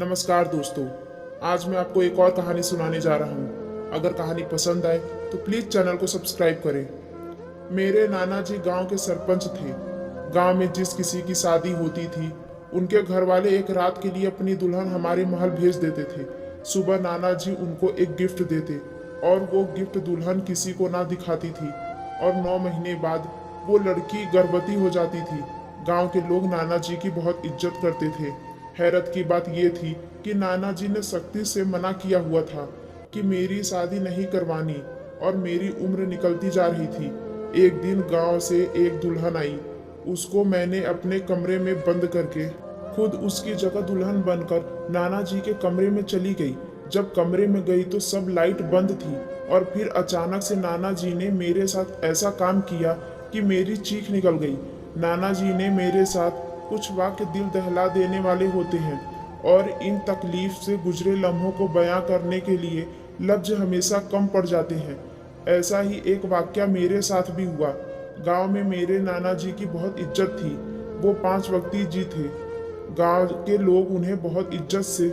नमस्कार दोस्तों। आज मैं आपको एक और कहानी सुनाने जा रहा हूँ। अगर कहानी पसंद आए तो प्लीज चैनल को सब्सक्राइब करें। मेरे नाना जी गांव के सरपंच थे। गांव में जिस किसी की शादी होती थी उनके घर वाले एक रात के लिए अपनी दुल्हन हमारे महल भेज देते थे। सुबह नाना जी उनको एक गिफ्ट देते और वो गिफ्ट दुल्हन किसी को ना दिखाती थी और 9 महीने बाद वो लड़की गर्भवती हो जाती थी। गांव के लोग नाना जी की बहुत इज्जत करते थे। हैरत की बात यह थी कि नाना जी ने सख्ती से मना किया हुआ था कि मेरी शादी नहीं करवानी और मेरी उम्र निकलती जा रही थी। एक दिन गांव से एक दुल्हन आई। उसको मैंने अपने कमरे में बंद करके खुद उसकी जगह दुल्हन बनकर नाना जी के कमरे में चली गई। जब कमरे में गई तो सब लाइट बंद थी और फिर अचानक से नाना जी ने मेरे साथ ऐसा काम किया कि मेरी चीख निकल गई। नाना जी ने मेरे साथ कुछ वाक्य दिल दहला देने वाले होते हैं और इन तकलीफ से गुजरे लम्हों को बयां करने के लिए लफ्ज हमेशा कम पड़ जाते हैं। ऐसा ही एक वाक्य मेरे साथ भी हुआ। गांव में मेरे नाना जी की बहुत इज्जत थी। वो 5 व्यक्ति जी थे। गांव के लोग उन्हें बहुत इज्जत से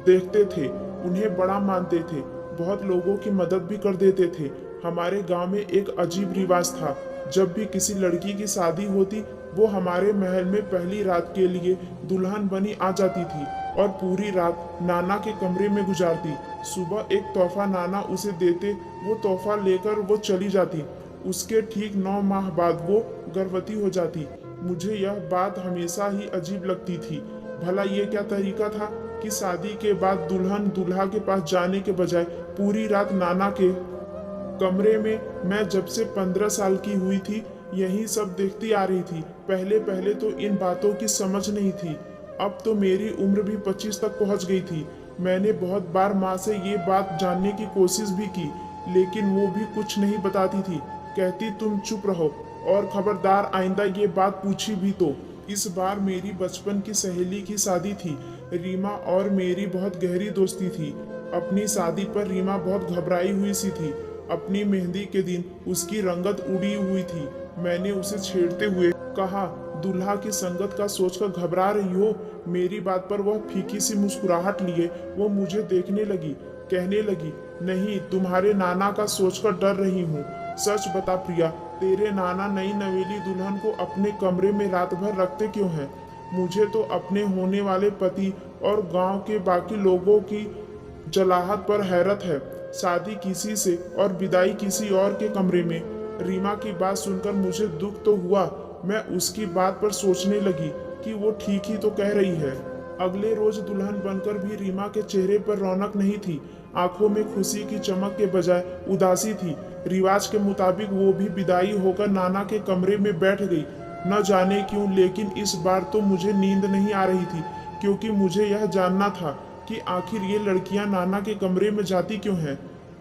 देखते थे, उन्हें बड़ा मानते थे, बहुत लोगों की मदद भी कर देते थे। हमारे गांव में एक अजीब रिवाज था। जब भी किसी लड़की की शादी होती वो हमारे महल में पहली रात के लिए दुल्हन बनी आ जाती थी और पूरी रात नाना के कमरे में गुजारती। सुबह एक तोहफा नाना उसे देते, वो तोहफा लेकर वो चली जाती। उसके ठीक 9 माह बाद वो गर्भवती हो जाती। मुझे यह बात हमेशा ही अजीब लगती थी। भला ये क्या तरीका था कि शादी के बाद दुल्हन दूल्हा के पास जाने के बजाय पूरी रात नाना के कमरे में। मैं जब से 15 साल की हुई थी यही सब देखती आ रही थी। पहले पहले तो इन बातों की समझ नहीं थी। अब तो मेरी उम्र भी 25 तक पहुंच गई थी। मैंने बहुत बार माँ से ये बात जानने की कोशिश भी की, लेकिन वो भी कुछ नहीं बताती थी। कहती तुम चुप रहो और खबरदार आइंदा ये बात पूछी भी तो। इस बार मेरी बचपन की सहेली की शादी थी। रीमा और मेरी बहुत गहरी दोस्ती थी। अपनी शादी पर रीमा बहुत घबराई हुई सी थी। अपनी मेहंदी के दिन उसकी रंगत उड़ी हुई थी। मैंने उसे छेड़ते हुए कहा, दूल्हा की संगत का सोचकर घबरा रही हो? मेरी बात पर वह फीकी सी मुस्कुराहट लिए वो मुझे देखने लगी। कहने लगी, नहीं, तुम्हारे नाना का सोचकर डर रही हूँ। सच बता प्रिया, तेरे नाना नई नवेली दुल्हन को अपने कमरे में रात भर रखते क्यों हैं? मुझे तो अपने होने वाले पति और गांव के बाकी लोगों की जलाहत पर हैरत है। शादी किसी से और विदाई किसी और के कमरे में। रीमा की बात सुनकर मुझे दुख तो हुआ। मैं उसकी बात पर सोचने लगी कि वो ठीक ही तो कह रही है। अगले रोज दुल्हन बनकर भी रीमा के चेहरे पर रौनक नहीं थी। आंखों में खुशी की चमक के बजाय उदासी थी। रिवाज के मुताबिक वो भी विदाई होकर नाना के कमरे में बैठ गई। न जाने क्यों, लेकिन इस बार तो मुझे नींद नहीं आ रही थी, क्योंकि मुझे यह जानना था कि आखिर ये लड़कियां नाना के कमरे में जाती क्यों हैं।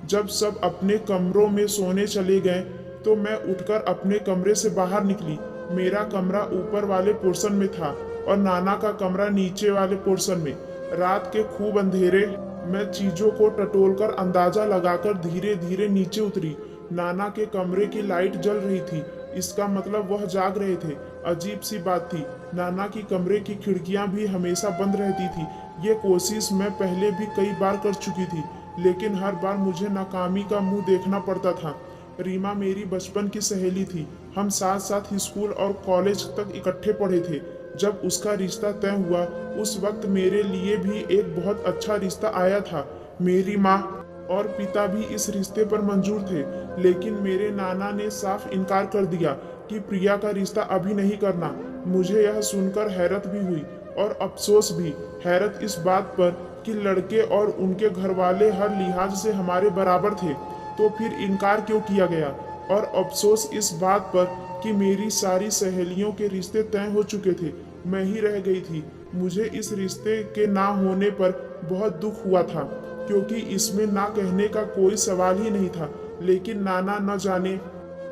जब सब अपने कमरों में सोने चले गए तो मैं उठकर अपने कमरे से बाहर निकली। मेरा कमरा ऊपर वाले पोर्शन में था और नाना का कमरा नीचे वाले पोर्शन में। रात के खूब अंधेरे मैं चीजों को टटोलकर अंदाजा लगाकर धीरे धीरे नीचे उतरी। नाना के कमरे की लाइट जल रही थी, इसका मतलब वह जाग रहे थे। अजीब सी बात थी, नाना की कमरे की खिड़कियां भी हमेशा बंद रहती थी। ये कोशिश मैं पहले भी कई बार कर चुकी थी, लेकिन हर बार मुझे नाकामी का मुंह देखना पड़ता था। रीमा मेरी बचपन की सहेली थी। हम साथ साथ स्कूल और कॉलेज तक इकट्ठे पढ़े थे। जब उसका रिश्ता तय हुआ उस वक्त मेरे लिए भी एक बहुत अच्छा रिश्ता आया था। मेरी माँ और पिता भी इस रिश्ते पर मंजूर थे, लेकिन मेरे नाना ने साफ इनकार कर दिया कि प्रिया का रिश्ता अभी नहीं करना। मुझे यह सुनकर हैरत भी हुई और अफसोस भी। हैरत इस बात पर कि लड़के और उनके घर वाले हर लिहाज से हमारे बराबर थे, तो फिर इनकार क्यों किया गया। और अफसोस इस बात पर कि मेरी सारी सहेलियों के रिश्ते तय हो चुके थे, मैं ही रह गई थी। मुझे इस रिश्ते के ना होने पर बहुत दुख हुआ था, क्योंकि इसमें ना कहने का कोई सवाल ही नहीं था। लेकिन नाना न जाने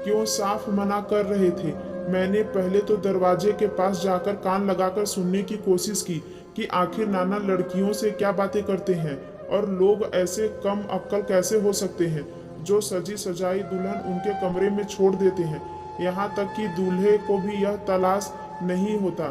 क्यों साफ मना कर रहे थे। मैंने पहले तो दरवाजे के पास जाकर कान लगाकर सुनने की कोशिश की कि आखिर नाना लड़कियों से क्या बातें करते हैं और लोग ऐसे कम अक्ल कैसे हो सकते हैं जो सजी सजाई दुल्हन उनके कमरे में छोड़ देते हैं। यहाँ तक कि दूल्हे को भी यह तलाश नहीं होता,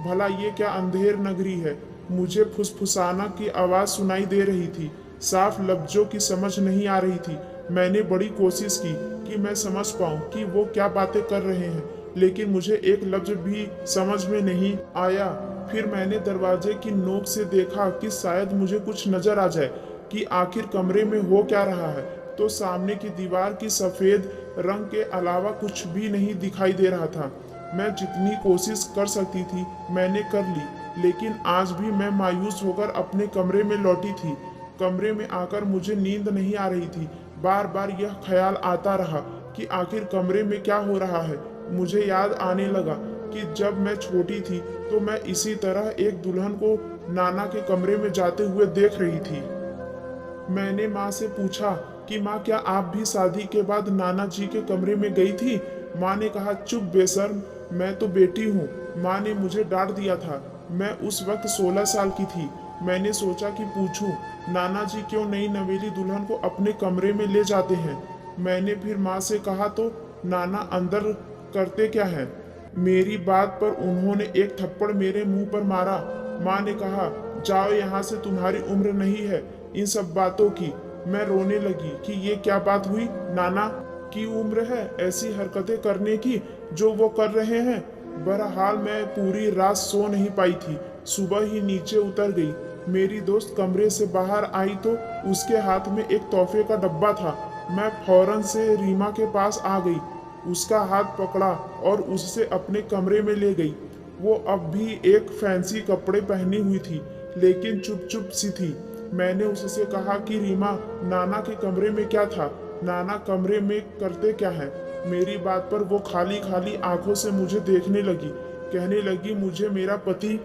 भला ये क्या अंधेर नगरी है। मुझे फुसफुसाना की आवाज़ सुनाई दे रही थी। साफ लफ्जों की समझ नहीं आ रही थी। मैंने बड़ी कोशिश की कि मैं समझ पाऊं कि वो क्या बातें कर रहे हैं, लेकिन मुझे एक लफ्ज भी समझ में नहीं आया। फिर मैंने दरवाजे की नोक से देखा कि शायद मुझे कुछ नजर आ जाए कि आखिर कमरे में हो क्या रहा है, तो सामने की दीवार की सफ़ेद रंग के अलावा कुछ भी नहीं दिखाई दे रहा था। मैं जितनी कोशिश कर सकती थी मैंने कर ली, लेकिन आज भी मैं मायूस होकर अपने कमरे में लौटी थी। कमरे में आकर मुझे नींद नहीं आ रही थी। बार बार यह ख्याल आता रहा कि आखिर कमरे में क्या हो रहा है। मुझे याद आने लगा कि जब मैं छोटी थी तो मैं इसी तरह एक दुल्हन को नाना के कमरे में जाते हुए देख रही थी। मैंने माँ से पूछा कि माँ, क्या आप भी शादी के बाद नाना जी के कमरे में गई थी? माँ ने कहा, चुप बेशर्म, मैं तो बेटी हूँ। माँ ने मुझे डांट दिया था। मैं उस वक्त 16 साल की थी। मैंने सोचा कि पूछूं, नाना जी क्यों नई नवेली दुल्हन को अपने कमरे में ले जाते हैं। मैंने फिर माँ से कहा तो नाना अंदर करते क्या है। मेरी बात पर उन्होंने एक थप्पड़ मेरे मुंह पर मारा। माँ ने कहा, जाओ यहाँ से, तुम्हारी उम्र नहीं है इन सब बातों की। मैं रोने लगी कि ये क्या बात हुई, नाना की उम्र है ऐसी हरकतें करने की जो वो कर रहे हैं। बहरहाल मैं पूरी रात सो नहीं पाई थी। सुबह ही नीचे उतर गई। मेरी दोस्त कमरे से बाहर आई तो उसके हाथ में एक तोहफे का डब्बा था। मैं फौरन से रीमा के पास आ गई, उसका हाथ पकड़ा और उससे अपने कमरे में ले गई। वो अब भी एक फैंसी कपड़े पहनी हुई थी, लेकिन चुप चुप सी थी। मैंने उससे कहा कि रीमा, नाना के कमरे में क्या था? नाना कमरे में करते क्या है? मेरी बात पर वो खाली खाली आंखों से मुझे देखने लगी। कहने लगी, मुझे मेरा पति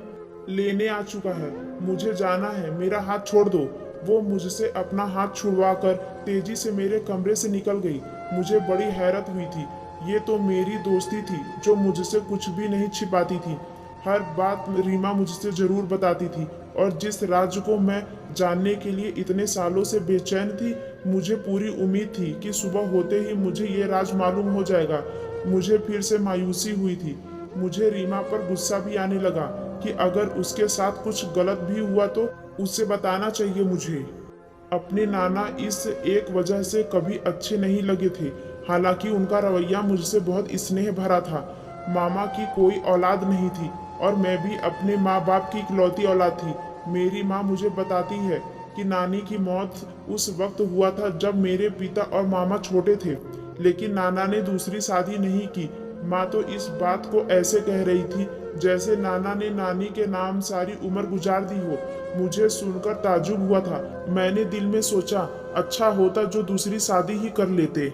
लेने आ चुका है, मुझे जाना है, मेरा हाथ छोड़ दो। वो मुझसे अपना हाथ छुड़वाकर तेजी से मेरे कमरे से निकल गई। मुझे बड़ी हैरत हुई थी। ये तो मेरी दोस्ती थी जो मुझसे कुछ भी नहीं छिपाती थी। हर बात रीमा मुझसे जरूर बताती थी, और जिस राज को मैं जानने के लिए इतने सालों से बेचैन थी, मुझे पूरी उम्मीद थी कि सुबह होते ही मुझे ये राज मालूम हो जाएगा। मुझे फिर से मायूसी हुई थी। मुझे रीमा पर गुस्सा भी आने लगा कि अगर उसके साथ कुछ गलत भी हुआ तो उससे बताना चाहिए मुझे। अपने नाना इस एक वजह से कभी अच्छे नहीं लगे थे, हालांकि उनका रवैया मुझसे बहुत स्नेह भरा था। मामा की कोई औलाद नहीं थी और मैं भी अपने माँ बाप की इकलौती औलाद थी। मेरी माँ मुझे बताती है कि नानी की मौत उस वक्त हुआ था जब मेरे पिता और मामा छोटे थे, लेकिन नाना ने दूसरी शादी नहीं की। माँ तो इस बात को ऐसे कह रही थी जैसे नाना ने नानी के नाम सारी उम्र गुजार दी हो। मुझे सुनकर ताज्जुब हुआ था। मैंने दिल में सोचा, अच्छा होता जो दूसरी शादी ही कर लेते।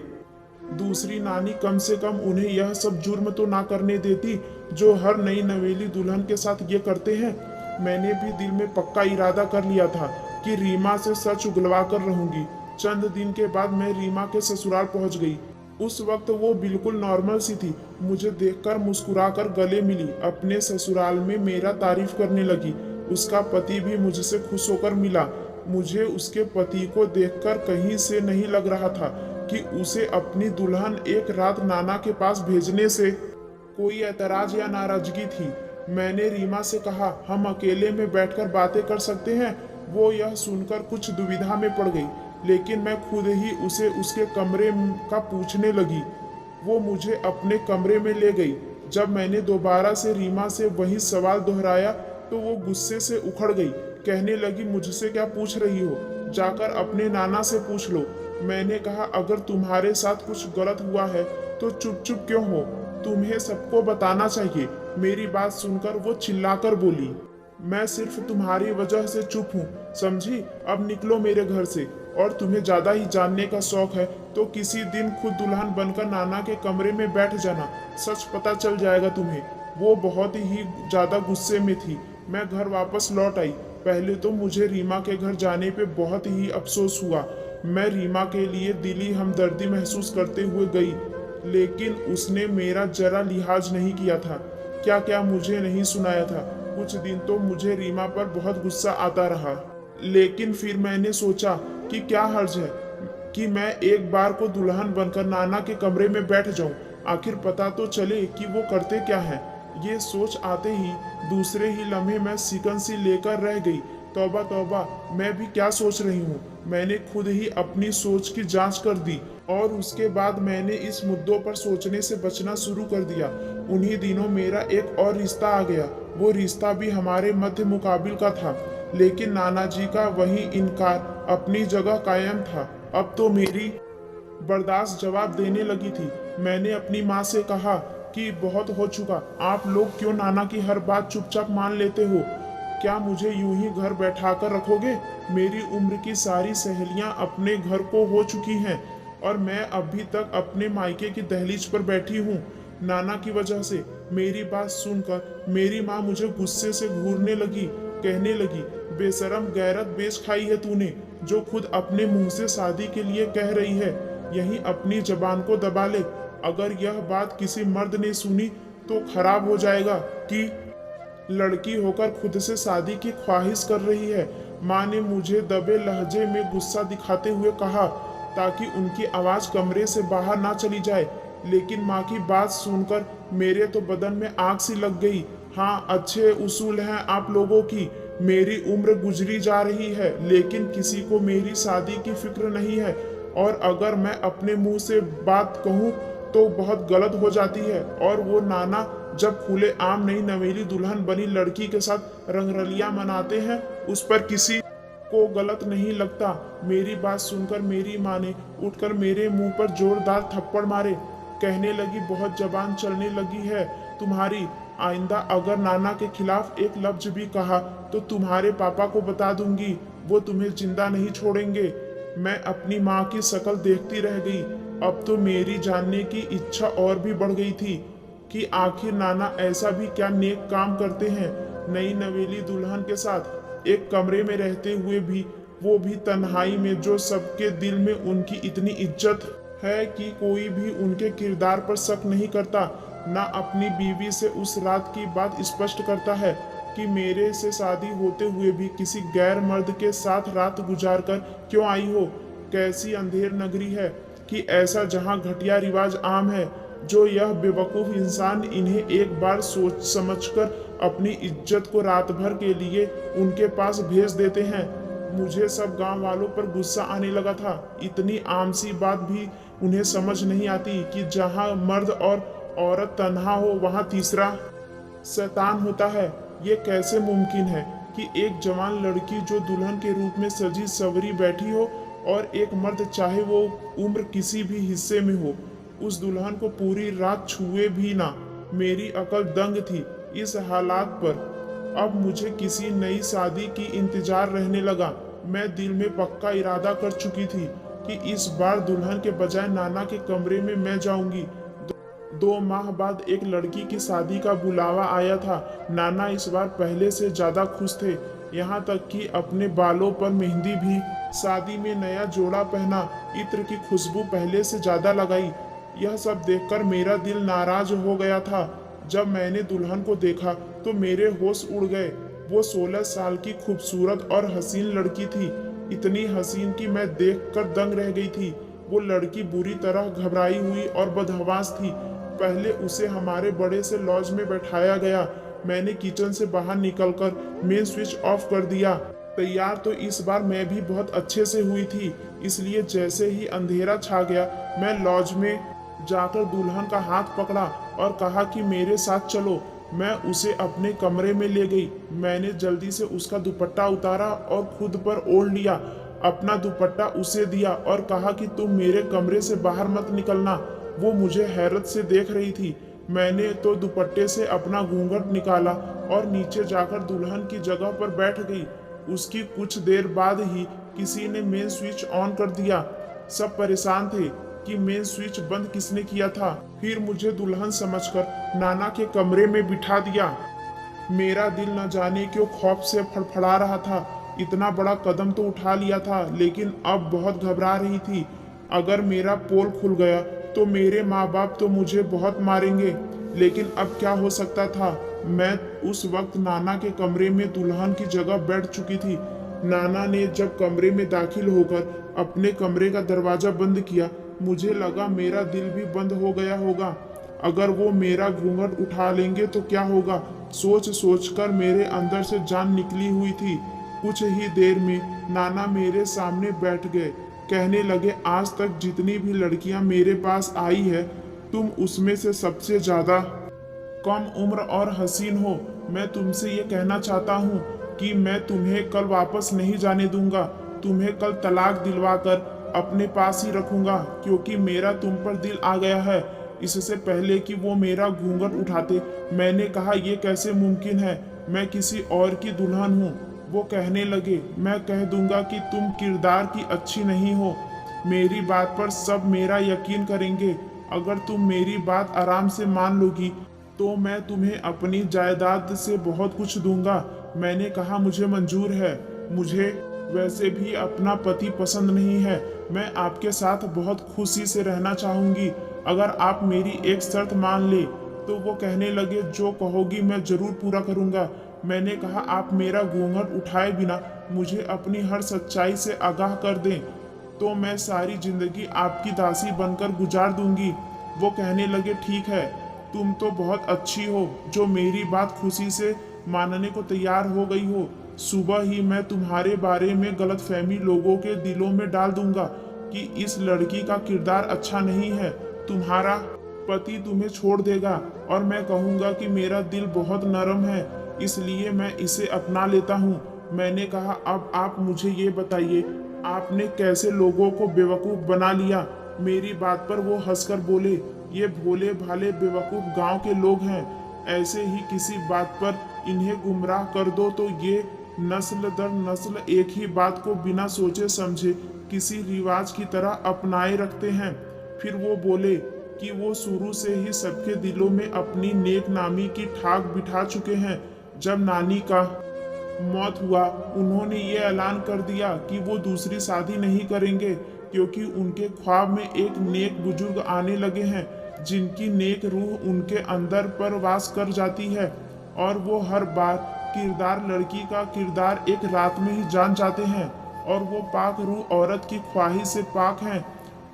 दूसरी नानी कम से कम उन्हें यह सब जुर्म तो ना करने देती जो हर नई नवेली दुल्हन के साथ ये करते हैं। मैंने भी दिल में पक्का इरादा कर लिया था कि रीमा से सच उगलवा कर रहूंगी। चंद दिन के बाद मैं रीमा के ससुराल पहुंच गई। उस वक्त वो बिल्कुल नॉर्मल सी थी। मुझे देखकर मुस्कुराकर गले मिली, अपने ससुराल में मेरा तारीफ करने लगी। उसका पति भी मुझसे खुश होकर मिला। मुझे उसके पति को देखकर कहीं से नहीं लग रहा था कि उसे अपनी दुल्हन एक रात नाना के पास भेजने से कोई ऐतराज या नाराजगी थी। मैंने रीमा से कहा, हम अकेले में बैठकर बातें कर सकते हैं। वो यह सुनकर कुछ दुविधा में पड़ गई, लेकिन मैं खुद ही उसे उसके कमरे का पूछने लगी। वो मुझे अपने कमरे में ले गई। जब मैंने दोबारा से रीमा से वही सवाल दोहराया तो वो गुस्से से उखड़ गई। कहने लगी, मुझसे क्या पूछ रही हो? जाकर अपने नाना से पूछ लो। मैंने कहा, अगर तुम्हारे साथ कुछ गलत हुआ है तो चुप चुप क्यों हो? तुम्हें सबको बताना चाहिए। मेरी बात सुनकर वो चिल्लाकर बोली, मैं सिर्फ तुम्हारी वजह से चुप हूँ, समझी? अब निकलो मेरे घर से। और तुम्हें ज्यादा ही जानने का शौक है तो किसी दिन खुद दुल्हन बनकर नाना के कमरे में बैठ जाना, सच पता चल जाएगा तुम्हें। वो बहुत ही ज्यादा गुस्से में थी। मैं घर वापस लौट आई। पहले तो मुझे रीमा के घर जाने पे बहुत ही अफसोस हुआ। मैं रीमा के लिए दिली हमदर्दी महसूस करते हुए गई, लेकिन उसने मेरा जरा लिहाज नहीं किया था। क्या क्या मुझे नहीं सुनाया था। कुछ दिन तो मुझे रीमा पर बहुत गुस्सा आता रहा, लेकिन फिर मैंने सोचा कि क्या हर्ज है कि मैं एक बार को दुल्हन बनकर नाना के कमरे में बैठ जाऊं। आखिर पता तो चले कि वो करते क्या हैं। ये सोच आते ही दूसरे ही लम्हे मैं सिकन सी लेकर रह गई। तौबा तौबा, मैं भी क्या सोच रही हूँ। मैंने खुद ही अपनी सोच की जांच कर दी और उसके बाद मैंने इस मुद्दों पर सोचने से बचना शुरू कर दिया। उन्हीं दिनों मेरा एक और रिश्ता आ गया। वो रिश्ता भी हमारे मध्य मुकाबिल का था, लेकिन नाना जी का वही इनकार अपनी जगह कायम था। अब तो मेरी बर्दाश्त जवाब देने लगी थी। मैंने अपनी माँ से कहा कि बहुत हो चुका, आप लोग क्यों नाना की हर बात चुपचाप मान लेते हो। क्या मुझे यूं ही घर बैठाकर रखोगे। मेरी उम्र की सारी सहेलियां अपने घर को हो चुकी हैं और मैं अभी तक अपने मायके की दहलीज पर बैठी हूँ। नाना की वजह से। मेरी बात सुनकर मेरी माँ मुझे गुस्से से घूरने लगी, कहने लगी, बेशरम, गैरत बेच खाई है तूने, जो खुद अपने मुंह से शादी के लिए कह रही है। यहीं अपनी जबान को दबा ले। अगर यह बात किसी मर्द ने सुनी तो खराब हो जाएगा कि लड़की होकर खुद से शादी की ख्वाहिश कर रही है। माँ ने मुझे दबे लहजे में गुस्सा दिखाते हुए कहा, ताकि उनकी आवाज कमरे से बाहर ना चली जाए। लेकिन माँ की बात सुनकर मेरे तो बदन में आग सी लग गई। हाँ, अच्छे उसूल हैं आप लोगों की। मेरी उम्र गुजरी जा रही है, लेकिन किसी को मेरी शादी की फिक्र नहीं है। और अगर मैं अपने मुंह से बात कहूँ तो बहुत गलत हो जाती है। और वो नाना जब खुले आम नई नवेली दुल्हन बनी लड़की के साथ रंगरलियां मनाते हैं, उस पर किसी को गलत नहीं लगता। मेरी बात सुनकर मेरी माँ ने उठकर मेरे मुंह पर जोरदार थप्पड़ मारे। कहने लगी, बहुत जबान चलने लगी है तुम्हारी। आइंदा अगर नाना के खिलाफ एक लफ्ज भी कहा तो तुम्हारे पापा को बता दूंगी, वो तुम्हें जिंदा नहीं छोड़ेंगे। मैं अपनी माँ की शक्ल देखती रह गई। अब तो मेरी जानने की इच्छा और भी बढ़ गई थी कि आखिर नाना ऐसा भी क्या नेक काम करते हैं। नई नवेली दुल्हन के साथ एक कमरे में रहते हुए भी, वो भी तन्हाई में, जो सबके दिल में उनकी इतनी इज्जत है कि कोई भी उनके किरदार पर शक नहीं करता। ना अपनी बीवी से उस रात की बात स्पष्ट करता है कि मेरे से शादी होते हुए भी किसी गैर मर्द के साथ रात गुजार कर क्यों आई हो। कैसी अंधेर नगरी है कि ऐसा, जहां घटिया रिवाज आम है। जो यह बेवकूफ इंसान इन्हें एक बार सोच समझकर अपनी इज्जत को रात भर के लिए उनके पास भेज देते हैं। मुझे सब गांव वालों पर गुस्सा आने लगा था। इतनी आम सी बात भी उन्हें समझ नहीं आती कि जहां मर्द और औरत तन्हा हो, वहां तीसरा शैतान होता है। ये कैसे मुमकिन है कि एक जवान लड़की जो दुल्हन के रूप में सजी सवरी बैठी हो और एक मर्द, चाहे वो उम्र किसी भी हिस्से में हो, उस दुल्हन को पूरी रात छुए भी ना। मेरी अकल दंग थी इस हालात पर। अब मुझे किसी नई शादी की इंतजार रहने लगा। मैं दिल में पक्का इरादा कर चुकी थी कि इस बार दुल्हन के बजाय नाना के कमरे में मैं जाऊंगी। 2 माह बाद एक लड़की की शादी का बुलावा आया था। नाना इस बार पहले से ज्यादा खुश थे, यहाँ तक कि अपने बालों पर मेहंदी भी, शादी में नया जोड़ा पहना, इत्र की खुशबू पहले से ज्यादा लगाई। यह सब देखकर मेरा दिल नाराज हो गया था। जब मैंने दुल्हन को देखा तो मेरे होश उड़ गए। वो 16 साल की खूबसूरत और हसीन लड़की थी, इतनी हसीन कि मैं देखकर दंग रह गई थी। वो लड़की बुरी तरह घबराई हुई और बदहवास थी। पहले उसे हमारे बड़े से लॉज में बैठाया गया। मैंने किचन से बाहर निकलकर मेन स्विच ऑफ कर दिया। तैयार तो इस बार मैं भी बहुत अच्छे से हुई थी, इसलिए जैसे ही अंधेरा छा गया, मैं लॉज में जाकर दुल्हन का हाथ पकड़ा और कहा कि मेरे साथ चलो। मैं उसे अपने कमरे में ले गई। मैंने जल्दी से उसका दुपट्टा उतारा और खुद पर ओढ़ लिया। अपना दुपट्टा उसे दिया और कहा कि तुम मेरे कमरे से बाहर मत निकलना। वो मुझे हैरत से देख रही थी। मैंने तो दुपट्टे से अपना घूंघट निकाला और नीचे जाकर दुल्हन की जगह पर बैठ गई। उसकी कुछ देर बाद ही किसी ने मेन स्विच ऑन कर दिया। सब परेशान थे कि मेन स्विच बंद किसने किया था। फिर मुझे दुल्हन समझकर नाना के कमरे में बिठा दिया। मेरा दिल न जाने क्यों खौफ से फड़फड़ा रहा था। इतना बड़ा कदम तो उठा लिया था, लेकिन अब बहुत घबरा रही थी। अगर मेरा पोल खुल गया तो मेरे माँ बाप तो मुझे बहुत मारेंगे। लेकिन अब क्या हो सकता था। मैं उस वक्त नाना के कमरे में दुल्हन की जगह बैठ चुकी थी। नाना ने जब कमरे में दाखिल होकर अपने कमरे का दरवाजा बंद किया, मुझे लगा मेरा दिल भी बंद हो गया होगा। अगर वो मेरा घूंघट उठा लेंगे तो क्या होगा, सोच सोचकर मेरे अंदर से जान निकली हुई थी। कुछ ही देर में नाना मेरे सामने बैठ गए। कहने लगे, आज तक जितनी भी लड़कियां मेरे पास आई है, तुम उसमें से सबसे ज्यादा कम उम्र और हसीन हो। मैं तुमसे ये कहना चाहता हूँ कि मैं तुम्हें कल वापस नहीं जाने दूंगा। तुम्हें कल तलाक दिलवाकर अपने पास ही रखूंगा, क्योंकि मेरा तुम पर दिल आ गया है। इससे पहले कि वो मेरा घूंघट उठाते, मैंने कहा, ये कैसे मुमकिन है, मैं किसी और की दुल्हन हूँ। वो कहने लगे, मैं कह दूंगा कि तुम किरदार की अच्छी नहीं हो। मेरी बात पर सब मेरा यकीन करेंगे। अगर तुम मेरी बात आराम से मान लोगी तो मैं तुम्हें अपनी जायदाद से बहुत कुछ दूंगा। मैंने कहा, मुझे मंजूर है। मुझे वैसे भी अपना पति पसंद नहीं है। मैं आपके साथ बहुत खुशी से रहना चाहूंगी, अगर आप मेरी एक शर्त मान ले। तो वो कहने लगे, जो कहोगी मैं जरूर पूरा करूंगा। मैंने कहा, आप मेरा घूंघट उठाए बिना मुझे अपनी हर सच्चाई से आगाह कर दें, तो मैं सारी जिंदगी आपकी दासी बनकर गुजार दूंगी। वो कहने लगे, ठीक है, तुम तो बहुत अच्छी हो जो मेरी बात खुशी से मानने को तैयार हो गई हो। सुबह ही मैं तुम्हारे बारे में गलतफहमी लोगों के दिलों में डाल दूंगा कि इस लड़की का किरदार अच्छा नहीं है, तुम्हारा पति तुम्हें छोड़ देगा, और मैं कहूंगा कि मेरा दिल बहुत नरम है, इसलिए मैं इसे अपना लेता हूँ। मैंने कहा, अब आप मुझे ये बताइए, आपने कैसे लोगों को बेवकूफ बना लिया। मेरी बात पर वो हंसकर बोले, ये भोले भाले बेवकूफ गांव के लोग हैं। ऐसे ही किसी बात पर इन्हें गुमराह कर दो तो ये नस्ल दर नस्ल एक ही बात को बिना सोचे समझे किसी रिवाज की तरह अपनाए रखते हैं। फिर वो बोले कि वो शुरू से ही सबके दिलों में अपनी नेक नामी की ठाक बिठा चुके हैं। जब नानी का मौत हुआ, उन्होंने ये ऐलान कर दिया कि वो दूसरी शादी नहीं करेंगे, क्योंकि उनके ख्वाब में एक नेक बुजुर्ग आने लगे हैं, जिनकी नेक रूह उनके अंदर पर वास कर जाती है, और वो हर बार किरदार लड़की का किरदार एक रात में ही जान जाते हैं, और वो पाक रूह औरत की ख्वाहिश से पाक हैं।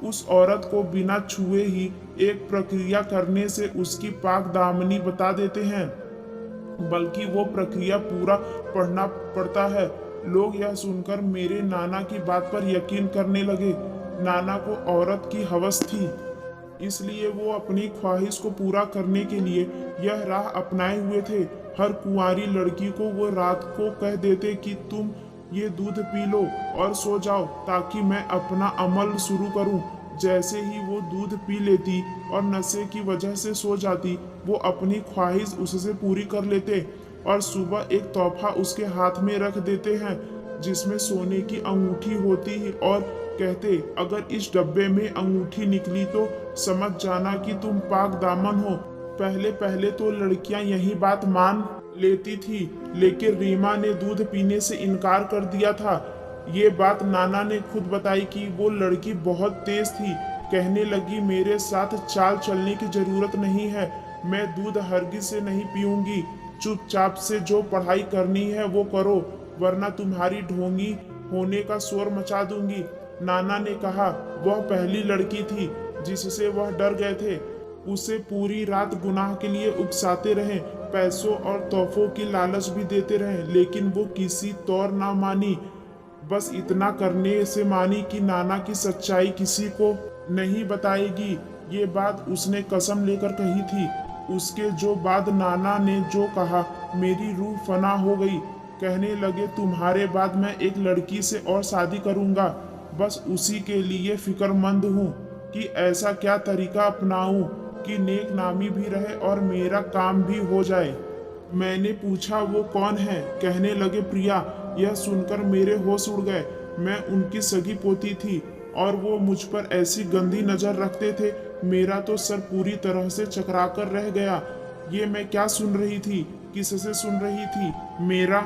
उस औरत को बिना छुए ही एक प्रक्रिया करने से उसकी पाक दामनी बता देते हैं, बल्कि वो प्रक्रिया पूरा पढ़ना पड़ता है। लोग यह सुनकर मेरे नाना की बात पर यकीन करने लगे। नाना को औरत की हवस थी, इसलिए वो अपनी ख्वाहिश को पूरा करने के लिए यह राह अपनाए हुए थे। हर कुंवारी लड़की को वो रात को कह देते कि तुम ये दूध पी लो और सो जाओ, ताकि मैं अपना अमल शुरू करूं। जैसे ही वो दूध पी लेती और नशे की वजह से सो जाती, वो अपनी ख्वाहिश उससे पूरी कर लेते, और सुबह एक तोहफा उसके हाथ में रख देते हैं, जिसमें सोने की अंगूठी होती है, और कहते, अगर इस डब्बे में अंगूठी निकली तो समझ जाना कि तुम पाक दामन हो। पहले पहले तो लड़कियां यही बात मान लेती थी, लेकिन रीमा ने दूध पीने से इनकार कर दिया था। ये बात नाना ने खुद बताई कि वो लड़की बहुत तेज थी। कहने लगी, मेरे साथ चाल चलने की जरूरत नहीं है, मैं दूध हरगिज से नहीं पीऊंगी। चुपचाप से जो पढ़ाई करनी है वो करो, वरना तुम्हारी ढोंगी होने का शोर मचा दूंगी। नाना ने कहा, वह पहली लड़की थी जिससे वह डर गए थे। उसे पूरी रात गुनाह के लिए उकसाते रहे, पैसों और तोहफों की लालच भी देते रहे, लेकिन वो किसी तौर ना मानी। बस इतना करने से मानी कि नाना की सच्चाई किसी को नहीं बताएगी। ये बात उसने कसम लेकर कही थी। उसके जो बाद नाना ने जो कहा, मेरी रूह फना हो गई। कहने लगे, तुम्हारे बाद मैं एक लड़की से और शादी करूंगा, बस उसी के लिए फिक्रमंद हूँ कि ऐसा क्या तरीका अपनाऊं कि नेक नामी भी रहे और मेरा काम भी हो जाए। मैंने पूछा, वो कौन है? कहने लगे, प्रिया। यह सुनकर मेरे होश उड़ गए। मैं उनकी सगी पोती थी और वो मुझ पर ऐसी गंदी नजर रखते थे, मेरा तो सर पूरी तरह से चकरा कर रह गया। ये मैं क्या सुन रही थी, किससे सुन रही थी? मेरा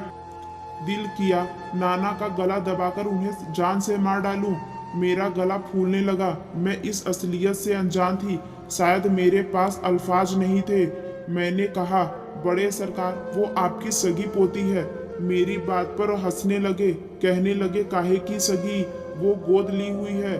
दिल किया नाना का गला दबाकर उन्हें जान से मार डालूं। मेरा गला फूलने लगा। मैं इस असलियत से अनजान थी, शायद मेरे पास अल्फाज नहीं थे। मैंने कहा, बड़े सरकार, वो आपकी सगी पोती है। मेरी बात पर हंसने लगे। कहने लगे, काहे की सगी, वो गोद ली हुई है।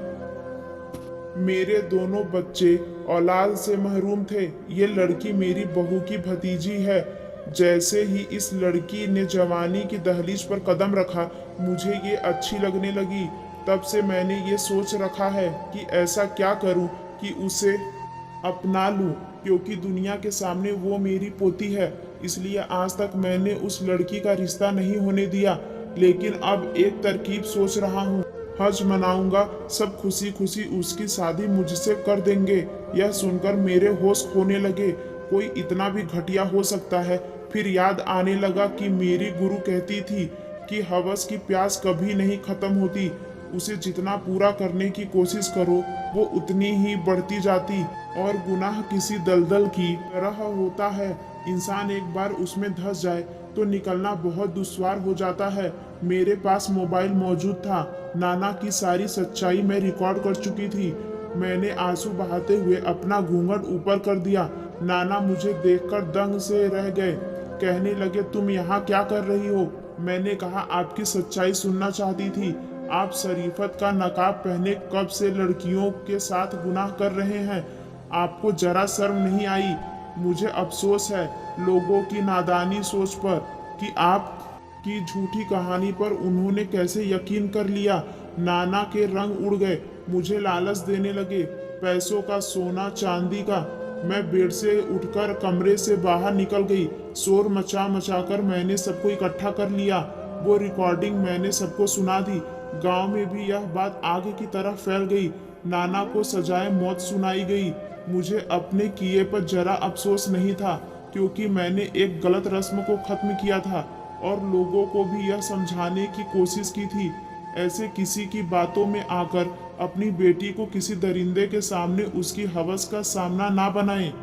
मेरे दोनों बच्चे औलाद से महरूम थे। ये लड़की मेरी बहू की भतीजी है। जैसे ही इस लड़की ने जवानी की दहलीज पर कदम रखा, मुझे ये अच्छी लगने लगी। तब से मैंने ये सोच रखा है कि ऐसा क्या करूं कि उसे अपना लूं, क्योंकि दुनिया के सामने वो मेरी पोती है। इसलिए आज तक मैंने उस लड़की का रिश्ता नहीं होने दिया। लेकिन अब एक तरकीब सोच रहा हूँ। हज मनाऊंगा, सब खुशी खुशी उसकी शादी मुझसे कर देंगे। यह सुनकर मेरे होश खोने लगे। कोई इतना भी घटिया हो सकता है। फिर याद आने लगा कि मेरी गुरु कहती थी कि हवस की प्यास कभी नहीं खत्म होती। उसे जितना पूरा करने की कोशिश करो, वो उतनी ही बढ़ती जाती। और गुनाह किसी दलदल की तरह होता है। इंसान एक बार उसमें धंस जाए तो निकलना बहुत दुश्वार हो जाता है। मेरे पास मोबाइल मौजूद था। नाना की सारी सच्चाई मैं रिकॉर्ड कर चुकी थी। मैंने आंसू बहाते हुए अपना घूंघट ऊपर कर दिया। नाना मुझे देखकर दंग से रह गए। कहने लगे, तुम यहाँ क्या कर रही हो? मैंने कहा, आपकी सच्चाई सुनना चाहती थी। आप शरीफत का नकाब पहने कब से लड़कियों के साथ गुनाह कर रहे हैं? आपको जरा शर्म नहीं आई? मुझे अफसोस है लोगों की नादानी सोच पर कि आप की झूठी कहानी पर उन्होंने कैसे यकीन कर लिया। नाना के रंग उड़ गए। मुझे लालच देने लगे, पैसों का, सोना चांदी का। मैं बेड से उठकर कमरे से बाहर निकल गई। शोर मचा मचा कर मैंने सबको इकट्ठा कर लिया। वो रिकॉर्डिंग मैंने सबको सुना दी। गांव में भी यह बात आग की तरह फैल गई। नाना को सजाए मौत सुनाई गई। मुझे अपने किए पर जरा अफसोस नहीं था, क्योंकि मैंने एक गलत रस्म को खत्म किया था और लोगों को भी यह समझाने की कोशिश की थी। ऐसे किसी की बातों में आकर अपनी बेटी को किसी दरिंदे के सामने उसकी हवस का सामना ना बनाएं।